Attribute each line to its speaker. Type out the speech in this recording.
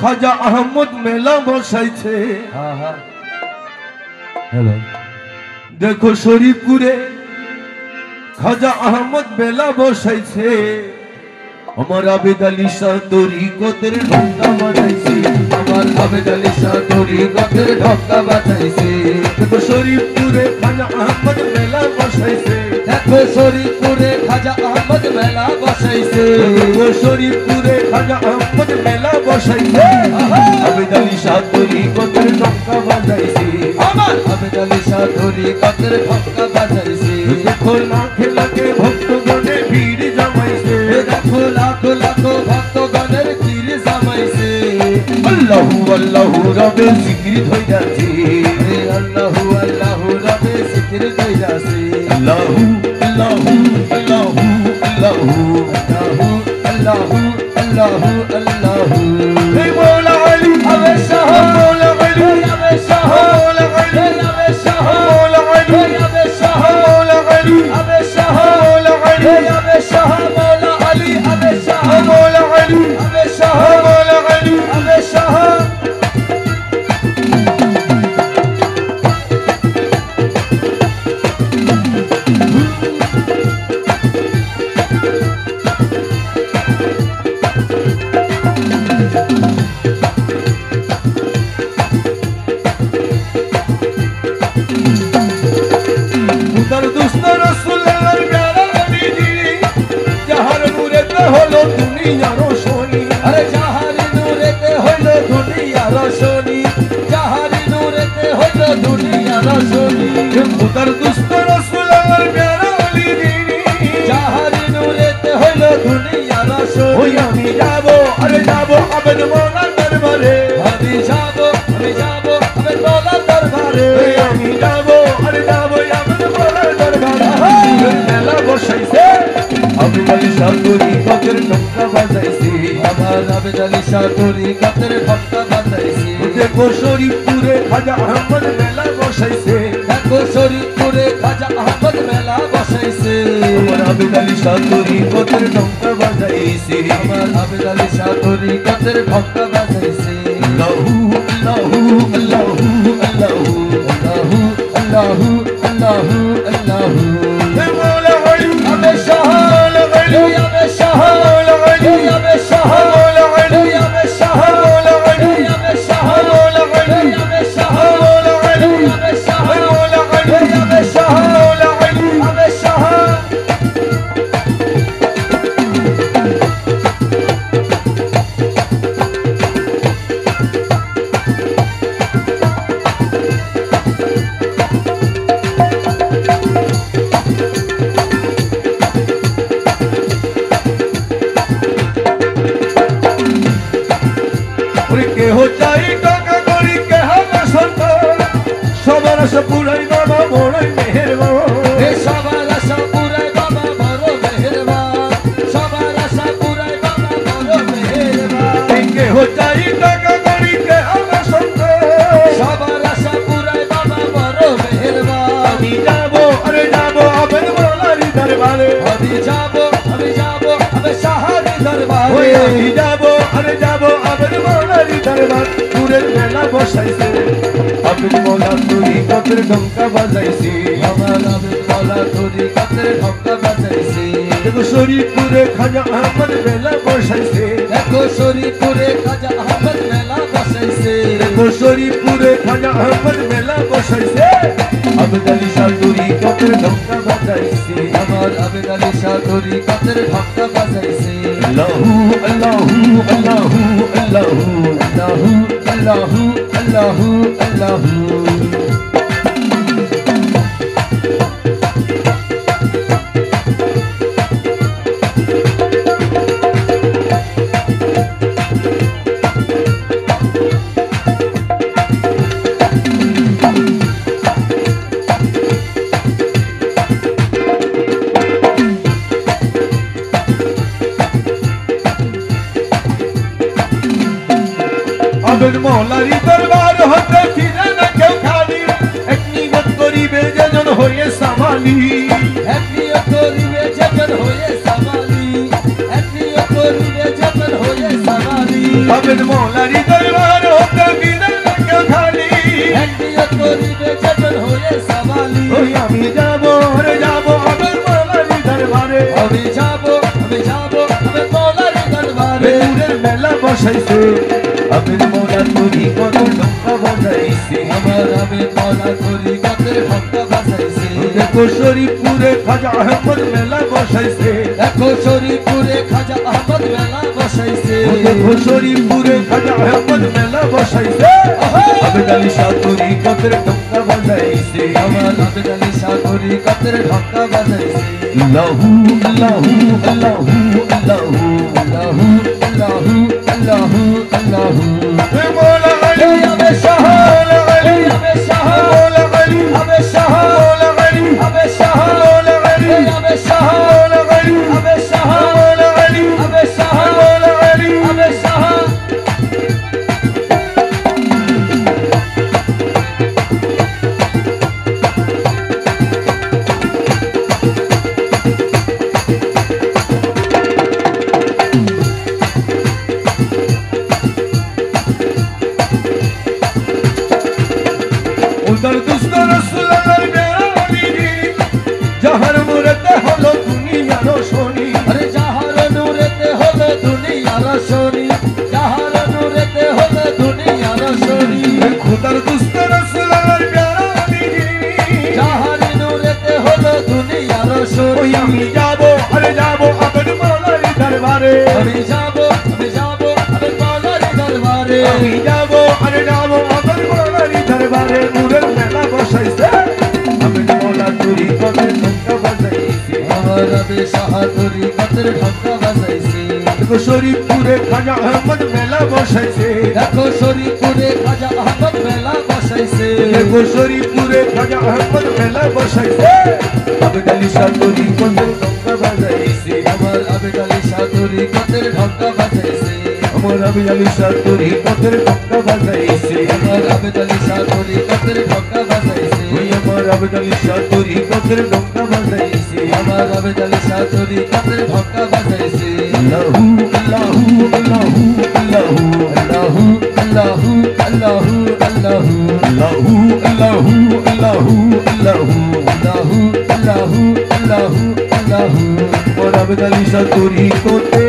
Speaker 1: খাজা আহমদ মেলা বসাইছে। হ্যালো, দেখো শরীফপুরে খাজা আহমদ মেলা বসাইছে। আমার আবেদ আলী শাহ তরিকতের ঢক্কা বাজাইছে। আমার আবেদ আলী শাহ তরিকতের ঢক্কা বাজাইছে। দেখো শরীফপুরে খাজা আহমদ মেলা বসাইছে।
Speaker 2: দেখো শরীফপুরে খাজা আহমদ মেলা বসাইছে।
Speaker 1: দেখো শরীফপুরে খাজা আহমদ মেলা বসাইছে। আবেদ আলী শাহ তরিকতের ঢক্কা বাজাইছে।
Speaker 2: আমার আবেদ আলী শাহ তরিকতের ঢক্কা বাজাইছে।
Speaker 1: দেখো লাখে লাখে ভক্তগণে ভিড় জমাইছে।
Speaker 2: দেখো লাখো লাখো ভক্তগণের ভিড় জমাইছে।
Speaker 1: আল্লাহু আল্লাহু রবে জিকির ধইরাছে।
Speaker 2: আল্লাহু আল্লাহু রবে জিকির ধইরাছে।
Speaker 1: আল্লাহু আল্লাহু আল্লাহু আল্লাহু
Speaker 2: আল্লাহু আল্লাহু আল্লাহু
Speaker 1: হে মওলা আলী
Speaker 2: আবে শাহ
Speaker 1: মওলা আলী
Speaker 2: আবে শাহ
Speaker 1: মওলা আলী
Speaker 2: আবে শাহ
Speaker 1: মওলা আলী
Speaker 2: আবে শাহ
Speaker 1: মওলা আলী
Speaker 2: আবে শাহ
Speaker 1: মওলা আলী
Speaker 2: আবে শাহ মওলা আলী আবে শাহ
Speaker 1: মওলা আলী
Speaker 2: আবে শাহ
Speaker 1: মওলা আলী
Speaker 2: আবে শাহ
Speaker 1: উদার দুস্ত রাসূলুল্লাহর প্যারা নবীজি যাহার নূরেতে হলো দুনিয়ার রোশনী।
Speaker 2: আরে যাহারি নূরেতে হইল দুনিয়ার রোশনী। যাহারি নূরেতে হইল দুনিয়ার রোশনী।
Speaker 1: উদার দুস্ত রাসূলুল্লাহর প্যারা নবীজি
Speaker 2: যাহারি নূরেতে হইল দুনিয়ার রোশনী।
Speaker 1: ওই আমি যাবো আরে যাবো আবেদ মওলার দরবারে।
Speaker 2: আমি যাব আমি তোলার দরবারে।
Speaker 1: ওই আমি যাবো আরে যাবো আবেদ মওলার দরবারে। মেলা বসাইছে আবেদ আলী শাহ তরিকতের ঢক্কা বাজাইছে।
Speaker 2: আমার আবেদ আলী শাহ তরিকতের ঢক্কা বাজাইছে।
Speaker 1: দেখো শরীফপুরে খাজা আহমদ মেলা বসাইছে।
Speaker 2: দেখো শরীফপুরে খাজা আহমদ মেলা বসাইছে।
Speaker 1: আমার আবেদ আলী শাহ তরিকতের ঢক্কা বাজাইছে।
Speaker 2: আমার আবেদ আলী শাহ তরিকতের ঢক্কা বাজাইছে।
Speaker 1: আল্লাহু আল্লাহু আল্লাহু আল্লাহু
Speaker 2: আল্লাহু আল্লাহু আল্লাহু আল্লাহু
Speaker 1: হে মওলা আলী
Speaker 2: আবে শাহ
Speaker 1: মওলা আলী
Speaker 2: আবে শাহ
Speaker 1: মওলা আলী
Speaker 2: আবে শাহ
Speaker 1: মওলা আলী
Speaker 2: আবে শাহ
Speaker 1: মওলা আলী
Speaker 2: আবে শাহ
Speaker 1: মওলা আলী
Speaker 2: আবে শাহ
Speaker 1: মওলা আলী
Speaker 2: আবে শাহ
Speaker 1: মওলা আলী
Speaker 2: আবে শাহ
Speaker 1: মওলা আলী
Speaker 2: আবে শাহ
Speaker 1: ওরে কেহ চাই টাকা করি কেহ বসন্ত সবার আশা পুরাই বাবা বড়ই মেহেরবান।
Speaker 2: হে সবার আশা পুরাই বাবা বড় মেহেরবান। সবার আশা পুরাই বাবা বড় মেহেরবান।
Speaker 1: কেহ চাই টাকা করি কেহ বসন্ত
Speaker 2: সবার আশা পুরাই বাবা বড় মেহেরবান।
Speaker 1: আমি যাবো আরে যাবো আবেদ মওলার দরবারে।
Speaker 2: আমি যাব আবে শাহারি
Speaker 1: ওই
Speaker 2: দরবারে।
Speaker 1: আমি যাবো আরে যাবো আবেদ মওলার দরবার। দূরের মেলা বসাইছে আবেদ মওলা তরিকতের ঢক্কা বাজাইছে।
Speaker 2: আমার আবেদ মাওলা তরিকতের ঢক্কা বাজাইছে।
Speaker 1: দেখো শরীফপুরে খাজা আহমদ মেলা বসাইছে।
Speaker 2: দেখো শরীফপুরে খাজা আহমদ মেলা বসাইছে।
Speaker 1: দেখো শরীফপুরে খাজা আহমদ মেলা বসাইছে। আবেদ আলী শাহ তরিকতের ঢক্কা বাজাইছে।
Speaker 2: আমার আবেদ আলী শাহ তরিকতের ঢক্কা বাজাইছে।
Speaker 1: আল্লাহু আল্লাহু আল্লাহু আল্লাহু
Speaker 2: আল্লাহু আল্লাহু আল্লাহু আল্লাহু
Speaker 1: আবেদ মওলারি দরবার হতে ফিরে না কেউ খালি। এক নিয়ত করিবে যেজন হয়ে সামালি।
Speaker 2: এক নিয়ত করিবে যেজন হয়ে সামালি। এক নিয়ত করিবে যেজন হয়ে সামালি।
Speaker 1: আবেদ মৌলারি দরবার হোক বিদায় লাগে খালি
Speaker 2: একদিও করিবে যতন হয়ে সাবালি
Speaker 1: ওই আমি যাবো রে যাবো আবেদ মৌলারি দরবারে
Speaker 2: আমি যাবো আমি মৌলারি দরবারে
Speaker 1: নূরের মেলা বসাইছে আবেদ মৌলা তুরি কত ঢঙ্কা বাজাইছে
Speaker 2: আমার আমি মৌলা করি কতের ঢঙ্কা বাজাইছে
Speaker 1: দেখো শরীফপুরে খাজা আহমদ মেলা বসাইছে
Speaker 2: দেখো শরীফপুরে খাজা আহমদ মেলা বসাইছে
Speaker 1: দেখো শরীফপুরে খাজা আহমদ মেলা বসাইছে আবেদ আলী শাহ তুরি কত ঢঙ্কা বাজাইছে
Speaker 2: আমার আবেদ আলী শাহ করি কতের ঢঙ্কা বাজাইছে
Speaker 1: আল্লাহু আল্লাহু আল্লাহু আল্লাহু
Speaker 2: আল্লাহু আল্লাহু আল্লাহু আল্লাহু
Speaker 1: হে মৌলা আলী
Speaker 2: আবে শাহ
Speaker 1: মৌলা আলী
Speaker 2: আবে শাহ
Speaker 1: মৌলা আলী
Speaker 2: আবে শাহ
Speaker 1: মৌলা আলী
Speaker 2: আবে শাহ
Speaker 1: মৌলা আলী
Speaker 2: আবে শাহ
Speaker 1: মৌলা আলী
Speaker 2: আবে শাহ
Speaker 1: মৌলা আলী
Speaker 2: আবে শাহ
Speaker 1: মৌলা আলী
Speaker 2: আবে শাহ
Speaker 1: উদার দুস্ত রাসূলুল্লাহর বেয়ালি জাহার মুরতে হলো দুনিয়ার শনি
Speaker 2: আরে যাহার নূরেতে হলো দুনিয়ার শনি যাহার নূরেতে হলো দুনিয়ার শনি
Speaker 1: খুদার দুস্ত রাসূলুল্লাহর বেয়ালি
Speaker 2: যাহার নূরেতে হলো দুনিয়ার
Speaker 1: ওই
Speaker 2: শনি
Speaker 1: আমি যাবো আরে যাবো আবেদ মৌলার দরবারে
Speaker 2: আমি যাবো আমি মৌলারি দরবারে
Speaker 1: আমি যাবো আরে যাবো আবেদ মৌলার দরবারে নূরের মেলা বসাইছে আবেদ মৌলা তুরি কত ঢঙ্কা বাজাইছে
Speaker 2: আমার আবে শাহ করি কতের ঢঙ্কা বাজাইছে
Speaker 1: দেখো শরীফপুরে খাজা আহমদ মেলা বসাইছে
Speaker 2: দেখো শরীফপুরে খাজা আহমদ মেলা বসাইছে
Speaker 1: দেখো শরীফপুরে খাজা আহমদ মেলা বসাইছে আবেদ আলী শাহ তুরি কত ঢঙ্কা বাজাইছে
Speaker 2: আমার আবেদ আলী শাহ করি কতের ঢঙ্কা বাজাইছে
Speaker 1: আমার আবেদ আলী শাহ তুরি কত ঢঙ্কা বাজাইছে
Speaker 2: আমার আবেদ আলী শাহ করি কতের ঢঙ্কা বাজাইছে
Speaker 1: ওই আমার আবেদ আলী শাহ তুরি কত ঢঙ্কা বাজাইছে
Speaker 2: আমার আবেদ আলী শাহ করি কতের ঢঙ্কা বাজাইছে
Speaker 1: আল্লাহু আল্লাহু আল্লাহু আল্লাহু
Speaker 2: আল্লাহু আল্লাহু আল্লাহু আল্লাহু
Speaker 1: আল্লাহু আল্লাহু আল্লাহু আল্লাহু
Speaker 2: আল্লাহু আল্লাহু আল্লাহু আল্লাহু
Speaker 1: আমার আবেদ আলী শাহ তুরি কোতে